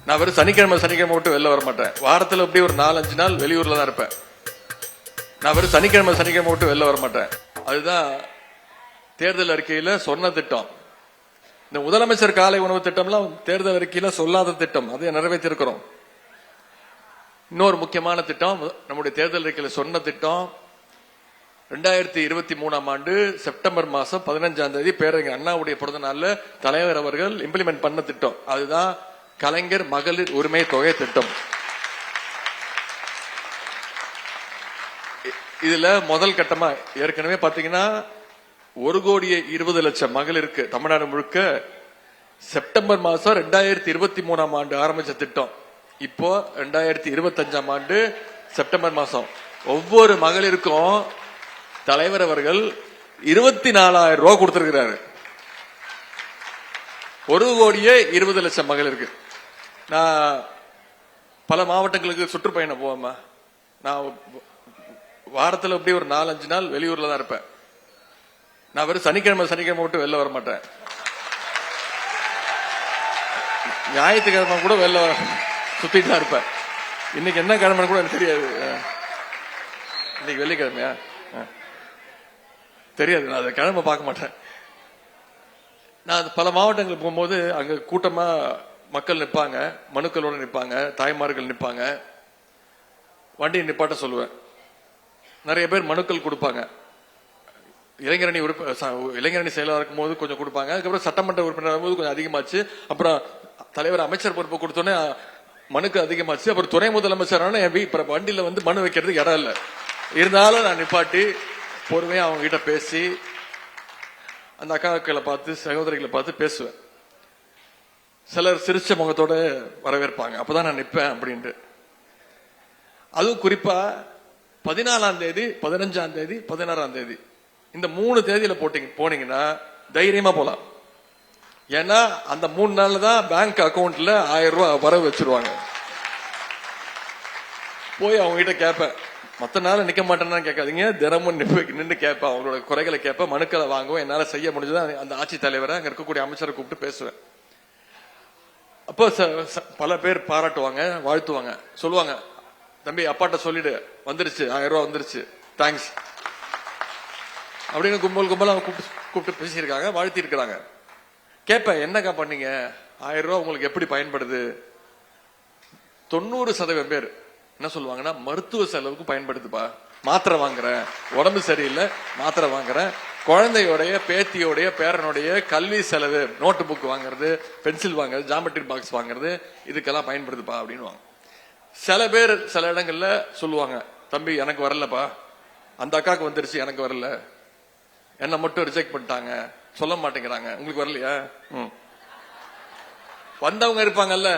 நான் வெறும் சனிக்கிழமை விட்டு வெளில வர மாட்டேன். வாரத்தில் எப்படி ஒரு 4-5 நாள் வெளியூர்ல தான் இருப்பேன். நான் வெறும் சனிக்கிழமை விட்டு வெளில வர மாட்டேன். அதுதான் தேர்தல் அறிக்கையில சொன்ன திட்டம். இந்த முதலமைச்சர் காலை உணவு திட்டம்லாம் தேர்தல் அறிக்கையில சொல்லாத திட்டம், அதை நிறைவேற்றிருக்கிறோம். இன்னொரு முக்கியமான திட்டம், நம்முடைய தேர்தல் அறிக்கையில சொன்ன திட்டம், 2023 ஆண்டு செப்டம்பர் மாசம் 15ஆம் தேதி பேரறிஞர் அண்ணாவுடைய பிறந்த நாள்ல தலைவர் அவர்கள் இம்ப்ளிமெண்ட் பண்ண திட்டம். அதுதான் கலைஞர் மகளிர் உரிமை தொகை திட்டம். இதுல முதல் கட்டமா ஏற்கனவே பாத்தீங்கன்னா 1,20,00,000 மகளிருக்கு தமிழ்நாடு முழுக்க செப்டம்பர் மாசம் 2023 ஆண்டு ஆரம்பிச்ச திட்டம். இப்போ 2025 ஆண்டு செப்டம்பர் மாசம் ஒவ்வொரு மகளிருக்கும் தலைவர் அவர்கள் 24,000 ரூபாய் கொடுத்திருக்கிறாரு. 1,20,00,000 மகளிருக்கு. நான் பல மாவட்டங்களுக்கு சுற்றுப்பயணம் போவேன். நான் வாரத்தில் எப்படி ஒரு 4-5 நாள் வெளியூர்ல தான் இருப்பேன். நான் வெறும் சனிக்கிழமை விட்டு வெளில வர மாட்டேன். ஞாயிற்றுக்கிழமை கூட வெளில சுத்திட்டு தான் இருப்பேன். இன்னைக்கு என்ன கிழமை கூட எனக்கு தெரியாது. இன்னைக்கு வெள்ளிக்கிழமையா தெரியாது. நான் அதை கிழமை பார்க்க மாட்டேன். நான் பல மாவட்டங்களுக்கு போகும்போது அங்க கூட்டமா மக்கள் நிற்பாங்க, மனுக்களோட நிற்பாங்க, தாய்மார்கள் நிற்பாங்க. வண்டியை நிப்பாட்ட சொல்லுவேன். நிறைய பேர் மனுக்கள் கொடுப்பாங்க. இளைஞரணி செயலாளர் இருக்கும் போது கொஞ்சம் கொடுப்பாங்க. அதுக்கப்புறம் சட்டமன்ற உறுப்பினர் போது கொஞ்சம் அதிகமாச்சு. அப்புறம் தலைவர் அமைச்சர் பொறுப்பு கொடுத்தோன்னே மனுக்கு அதிகமாச்சு. அப்புறம் துணை முதலமைச்சரான இப்ப வண்டியில வந்து மனு வைக்கிறதுக்கு இடம் இல்லை. இருந்தாலும் நான் நிப்பாட்டி பொறுமையா அவங்க கிட்ட பேசி அந்த அக்காக்களை பார்த்து சகோதரிகளை பார்த்து பேசுவேன். சிலர் சிரிச்ச முகத்தோட வரவேற்பாங்க. அப்பதான் நான் நிற்பேன் அப்படின்ட்டு. அதுவும் குறிப்பா 14ஆம் தேதி, 15ஆம் தேதி, 16ஆம் தேதி இந்த 3 தேதியில போனீங்கன்னா தைரியமா போலாம். ஏன்னா அந்த 3 நாள்ல தான் பேங்க் அக்கௌண்ட்ல 1000 ரூபாய் வரவு வச்சிருவாங்க. போய் அவங்க கிட்ட கேட்பேன். மத்த நாள் நிக்க மாட்டேன்னு கேட்காதீங்க, தினமும் நின்று கேட்பேன். அவங்களோட குறைகளை கேட்பேன், மனுக்களை வாங்குவேன். என்னால செய்ய முடிஞ்சதா அந்த ஆட்சி தலைவரை அங்க இருக்கக்கூடிய அமைச்சரை கூப்பிட்டு பேசுவேன். அப்போ பல பேர் பாராட்டுவாங்க, வாழ்த்துவாங்க, சொல்லுவாங்க, தம்பி அப்பாட்ட சொல்லிடு வந்துருச்சு 1000 ரூபாய் வந்துருச்சு, தேங்க்ஸ் அப்படின்னு கும்பலா கூப்பிட்டு பேசியிருக்காங்க, வாழ்த்தி இருக்கிறாங்க. கேட்பேன், என்னக்கா பண்ணீங்க 1000 ரூபாய் உங்களுக்கு எப்படி பயன்படுது? 90% பேர் என்ன சொல்லுவாங்கன்னா, மருத்துவ செலவுக்கு பயன்படுத்துப்பா, மாத்திரை வாங்குறேன், உடம்பு சரியில்லை மாத்திரை வாங்குறேன், குழந்தையோடைய பேத்தியோடைய பேரனுடைய கல்வி செலவு, நோட்டு புக் வாங்குறது, பென்சில் வாங்குறது, ஜாமெட்ரி பாக்ஸ் வாங்குறது, இதுக்கெல்லாம் பயன்படுத்துப்பா அப்படின்னு. சில பேர் சில இடங்கள்ல சொல்லுவாங்க, தம்பி எனக்கு வரலப்பா, அந்த அக்காவுக்கு வந்துருச்சு எனக்கு வரல, என்ன மட்டும் ரிஜெக்ட் பண்ணிட்டாங்க, சொல்ல மாட்டேங்கிறாங்க, உங்களுக்கு வரலையா? வந்தவங்க இருப்பாங்கல்ல,